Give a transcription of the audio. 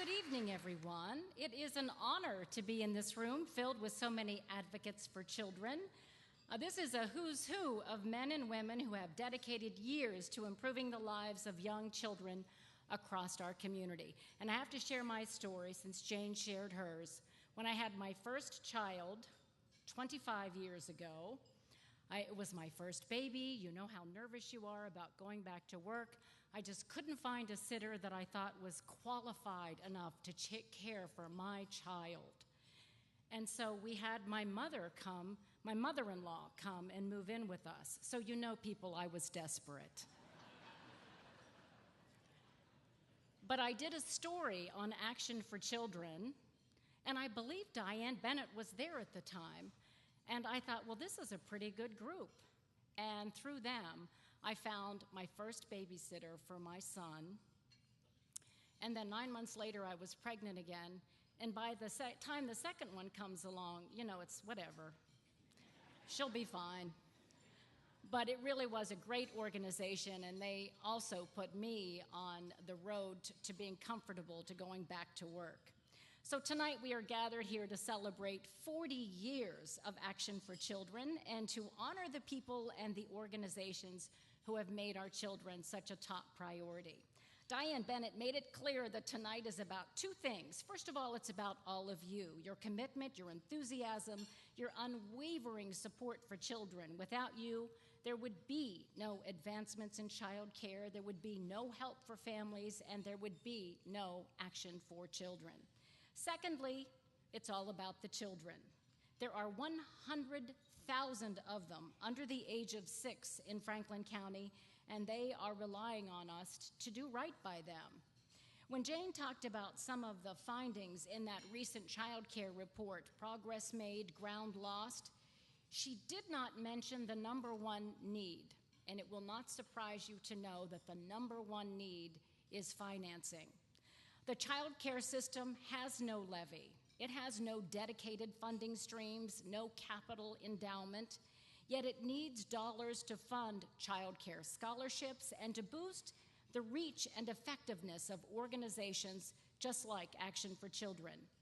Good evening, everyone. It is an honor to be in this room filled with so many advocates for children. This is a who's who of men and women who have dedicated years to improving the lives of young children across our community. And I have to share my story since Jane shared hers. When I had my first child 25 years ago, it was my first baby. You know how nervous you are about going back to work. I just couldn't find a sitter that I thought was qualified enough to take care for my child. And so we had my mother-in-law come and move in with us. So you know, people, I was desperate. But I did a story on Action for Children, and I believe Diane Bennett was there at the time. And I thought, well, this is a pretty good group. And through them, I found my first babysitter for my son. And then 9 months later, I was pregnant again. And by the time the second one comes along, you know, it's whatever. She'll be fine. But it really was a great organization, and they also put me on the road to being comfortable to going back to work. So tonight we are gathered here to celebrate 40 years of Action for Children and to honor the people and the organizations who have made our children such a top priority. Diane Bennett made it clear that tonight is about two things. First of all, it's about all of you, your commitment, your enthusiasm, your unwavering support for children. Without you, there would be no advancements in child care, there would be no help for families, and there would be no Action for Children. Secondly, it's all about the children. There are 100,000 of them under the age of 6 in Franklin County, and they are relying on us to do right by them. When Jane talked about some of the findings in that recent child care report, Progress Made, Ground Lost, she did not mention the number one need, and it will not surprise you to know that the number one need is financing. The child care system has no levy. It has no dedicated funding streams, no capital endowment, yet it needs dollars to fund child care scholarships and to boost the reach and effectiveness of organizations just like Action for Children.